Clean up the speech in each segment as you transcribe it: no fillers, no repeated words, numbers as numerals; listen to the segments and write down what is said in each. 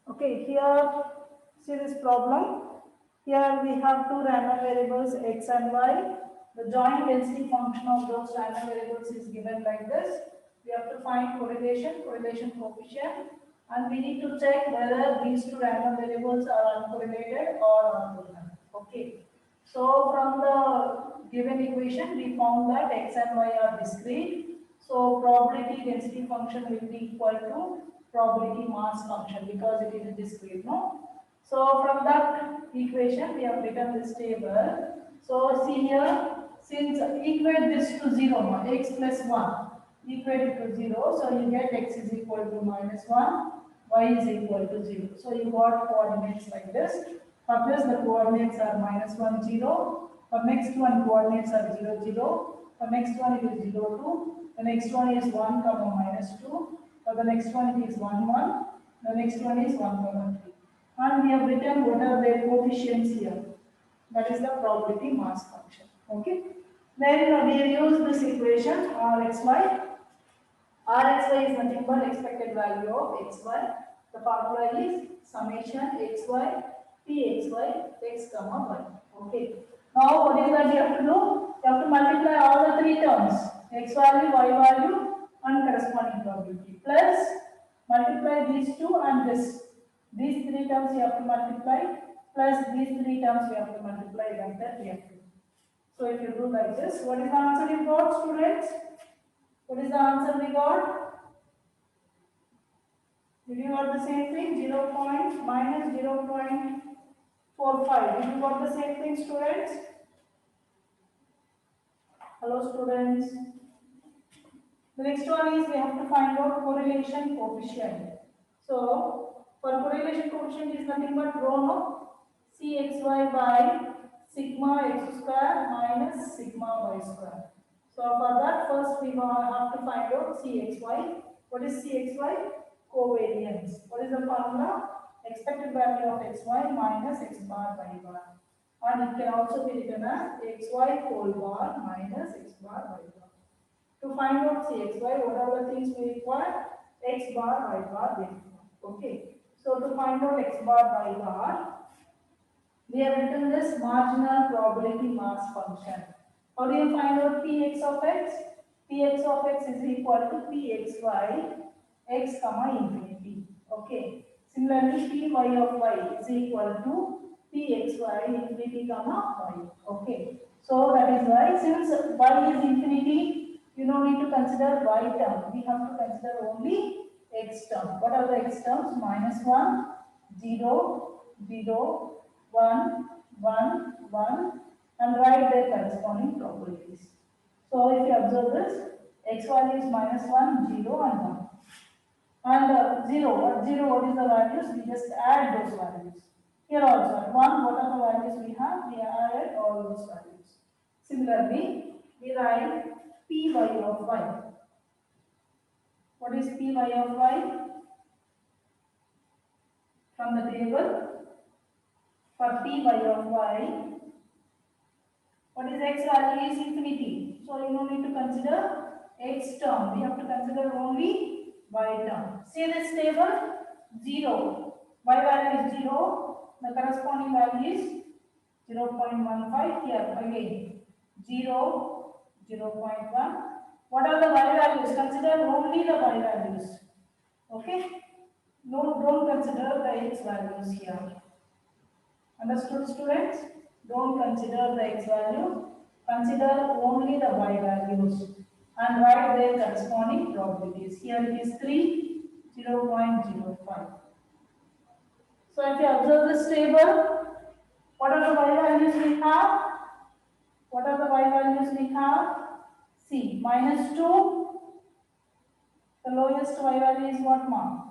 Okay, here see this problem. Here we have two random variables x and y. The joint density function of those random variables is given like this. We have to find correlation coefficient, and we need to check whether these two random variables are uncorrelated or orthogonal. Okay. So from the given equation, we found that x and y are discrete. So probability density function will be equal to probability mass function because it is discrete, no? So from that equation, we have written this table. So see here, since equate this to 0, x plus 1, equate it to 0. So you get x is equal to minus 1, y is equal to 0. So you got coordinates like this. For this, the coordinates are minus 1, 0. For next one, coordinates are 0, 0. For next one, it is 0, 2. The next one is 1, comma minus 2. For the next one, it is 1, 1. The next one is 1, comma 3. And we have written what are their coefficients here. That is the probability mass function. Okay. Then we have used this equation Rxy. Rxy is nothing but expected value of xy. The formula is summation xy pxy x comma y. Okay. Now what is that you have to do? You have to multiply all the three terms x value, y value, and corresponding probability. Plus multiply these two and this. These three terms you have to multiply. Plus these three terms you have to multiply like that we have to. So if you do like this, what is the answer you got, students? What is the answer we got? Did you got the same thing? 0 point minus 0.45. Did you got the same thing, students? Hello, students. The next one is we have to find out correlation coefficient. So for correlation coefficient is nothing but rho no Cxy by sigma x square minus sigma y square. So for that first we have to find out Cxy. What is Cxy? Covariance. What is the formula? Expected value of xy minus x bar y bar. And it can also be written as xy whole bar minus x bar y bar. To find out Cxy, what are the things we require? X bar, y bar, we require. Okay. So to find out x bar, y bar, we have written this marginal probability mass function. How do you find out Px of x? Px of x is equal to Pxy x comma infinity. Okay. Similarly, Py of y is equal to Pxy infinity comma y. Okay. So that is why since y is infinity, you don't need to consider y term. We have to consider only x term. What are the x terms? Minus 1, 0, 0, 1, 1, 1, and write their corresponding probabilities. So if you observe this, x value is minus 1, 0, and 1. And 0, what is the values? We just add those values. Here also, at 1, what are the values we have? We added all those values. Similarly, we write Py of y. What is Py of y? From the table, for Py of y, what is x value is infinity. So you don't need to consider x term. We have to consider only y term. See this table, 0. Y value is 0. The corresponding value is 0.15. Here again, 0, 0.1. What are the y values? Consider only the y values. Okay? No, don't consider the x values here. Understood, students? Don't consider the x value. Consider only the y values and write their corresponding probabilities. Here it is 3, 0.05. So if you observe this table, what are the y values we have? What are the y values we have? See, minus 2. The lowest y value is what, ma'am?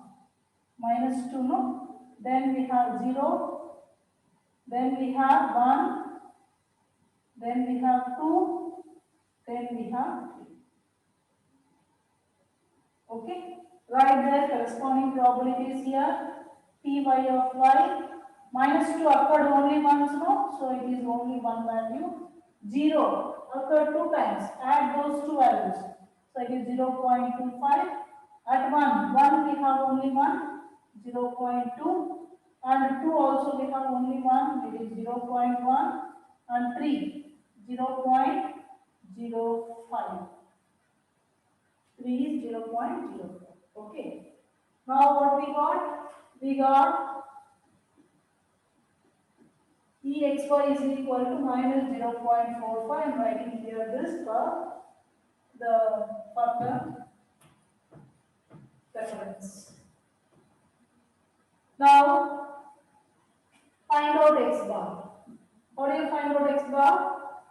Minus 2, no? Then we have 0. Then we have 1. Then we have 2. Then we have 3. Okay? Write the corresponding probabilities here. Py of y. Minus 2 occurred only once, no? So it is only one value. 0 occurred 2 times. Add those two values. So it is 0.25. At 1 we have only 1. 0.2, and 2 also we have only one, it is 0.1, and 3 0.05. 3 is 0.04. Okay. Now what we got? We got Exy is equal to minus 0.45. I am writing here this for the further reference. Now find out x bar. How do you find out x bar?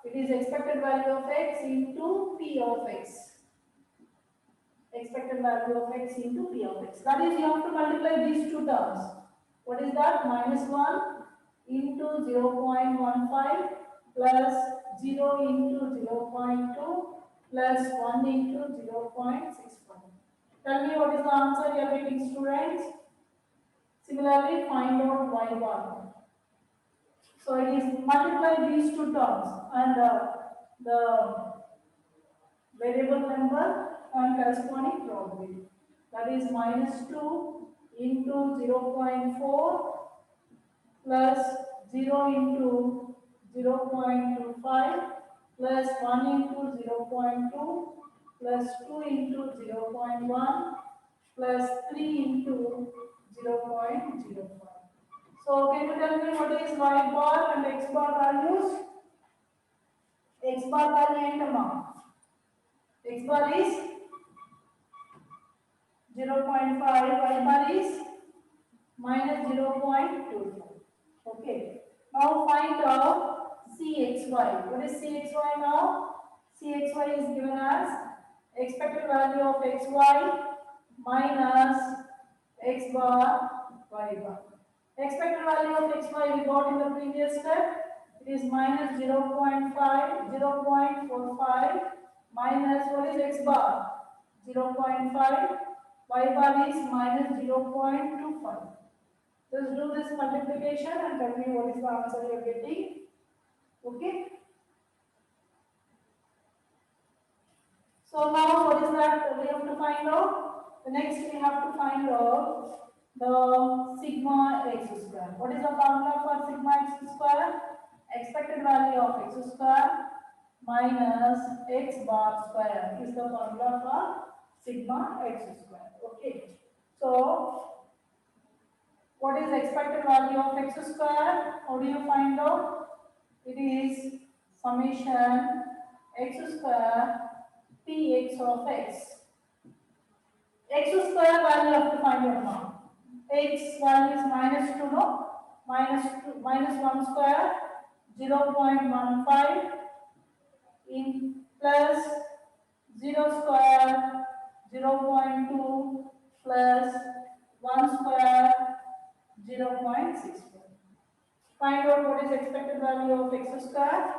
It is expected value of x into p of x. Expected value of x into p of x. That is, you have to multiply these two terms. What is that? Minus 1 into 0.15 plus 0 into 0.2 plus 1 into 0.65. Tell me what is the answer you are getting, students. Similarly, find out y bar. So it is multiply these two terms and the variable number and corresponding probability. That is minus 2 into 0.4 plus 0 into 0.25 plus 1 into 0.2 plus 2 into 0.1 plus 3 into 0.05. So can you tell me what is y bar and x bar values? X bar value entama. X bar is 0.5, y bar is minus 0.25. Okay. Now find out Cxy. What is Cxy now? Cxy is given as expected value of xy minus x bar, y bar. Expected value of xy we got in the previous step. It is minus 0.5, 0.45 minus what is x bar? 0.5. Y bar is minus 0.25. Just do this multiplication and tell me what is the answer you are getting. Okay. So now what is that we have to find out? The next we have to find out the sigma x square. What is the formula for sigma x square? Expected value of x square minus x bar square is the formula for sigma x square. Okay. So what is expected value of x square? How do you find out? It is summation x square px of x. X square value you have to find out now. X value is minus 2, no? Minus 1 square, 0.15 in plus 0 square, 0.2 plus 1 square, 0.64. Find out what is expected value of x square.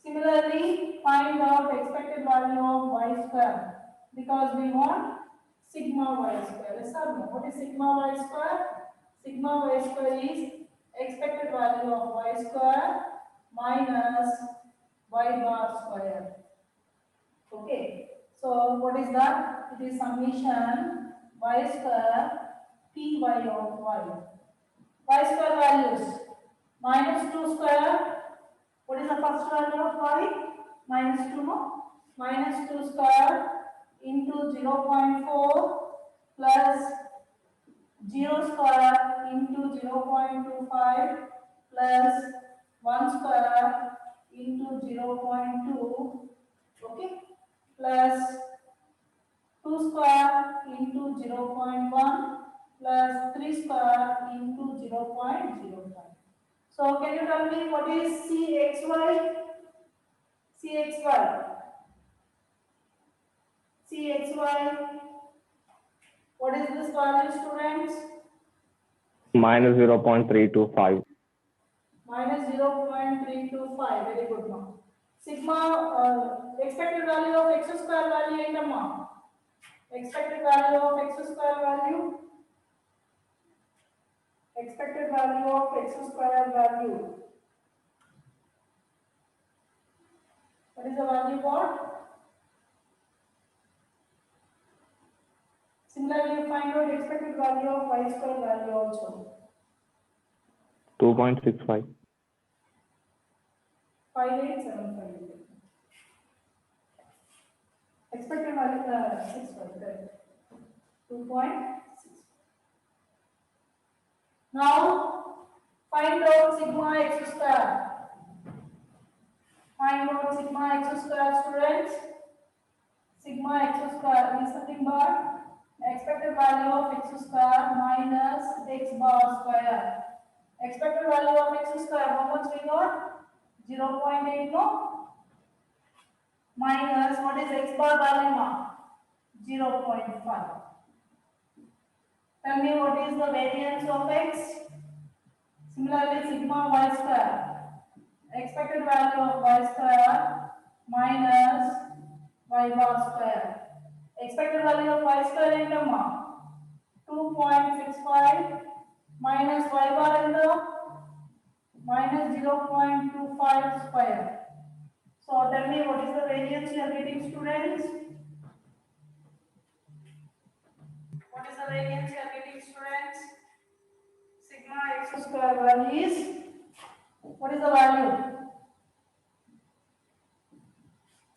Similarly, find out expected value of y square because we want sigma y square. Yes or no? What is sigma y square? Sigma y square is expected value of y square minus y bar square. Okay. So what is that? It is summation y square py of y. Y square values minus 2 square. What is the first value of y? Minus 2, no? Minus 2 square into 0.4 plus 0 square into 0.25 plus 1 square into 0.2, okay, plus 2 square into 0.1 plus 3 square into 0.05. So can you tell me what is Cxy? Cxy. Cxy. What is this value, students? Minus 0.325. Minus 0.325. Very good, now. Sigma expected value of x square value entama. Expected value of x square value. Expected value of x square value. What is the value for? Similarly, find out expected value of y square value also. 2.65. 5875. Expected value 6, correct. 2.6. Now, find out sigma x square. Find out sigma x square, students. Sigma x square is nothing but expected value of x square minus x bar square. Expected value of x square, how much we got? 0.8, no? Minus, what is x bar value now? 0.5. Tell me what is the variance of x? Similarly, sigma y square. Expected value of y square minus y bar square. Expected value of y square in the 2.65 minus y bar in the minus 0.25 square. So tell me what is the variance you are getting, students? What is the variance you are getting, students? Sigma x square value is, what is the value?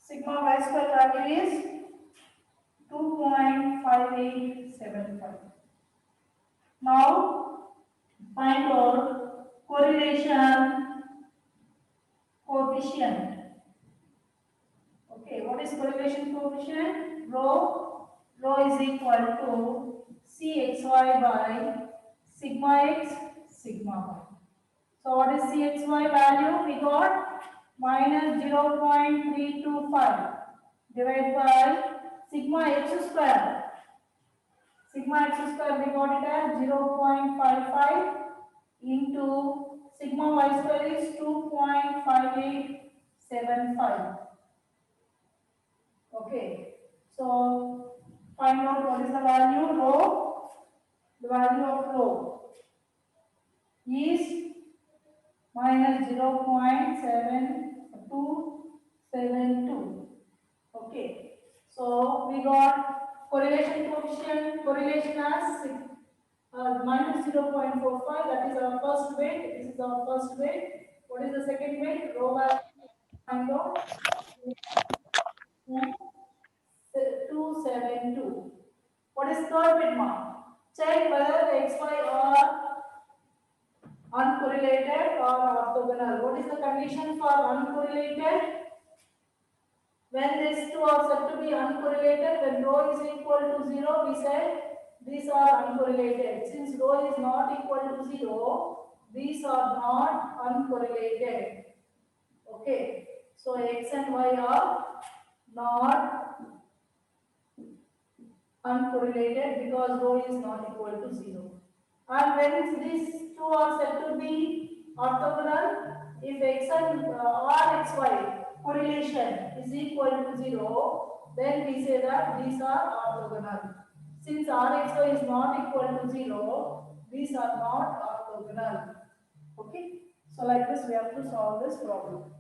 Sigma y square value is 2.5875. Now find out correlation coefficient. Okay, what is correlation coefficient? Rho is equal to Cxy by sigma x, sigma y. So what is Cxy value? We got minus 0.325 divided by sigma x square. Sigma x square we got it as 0.55 into sigma y square is 2.5875. Okay, so find out what is the value rho. The value of rho is minus 0.7272. Okay, so we got correlation coefficient, correlation as minus 0.45. That is our first weight. This is our first weight. What is the second weight? Rho value. Find out 272. What is third bit mark? Check whether the xy are uncorrelated or orthogonal. What is the condition for uncorrelated? When these two are said to be uncorrelated, when rho is equal to 0, we said these are uncorrelated. Since rho is not equal to 0, these are not uncorrelated. Okay, so x and y are not uncorrelated because rho is not equal to 0. And when these two are said to be orthogonal, if x and rxy correlation is equal to 0, then we say that these are orthogonal. Since rxy is not equal to 0, these are not orthogonal. Okay, so like this we have to solve this problem.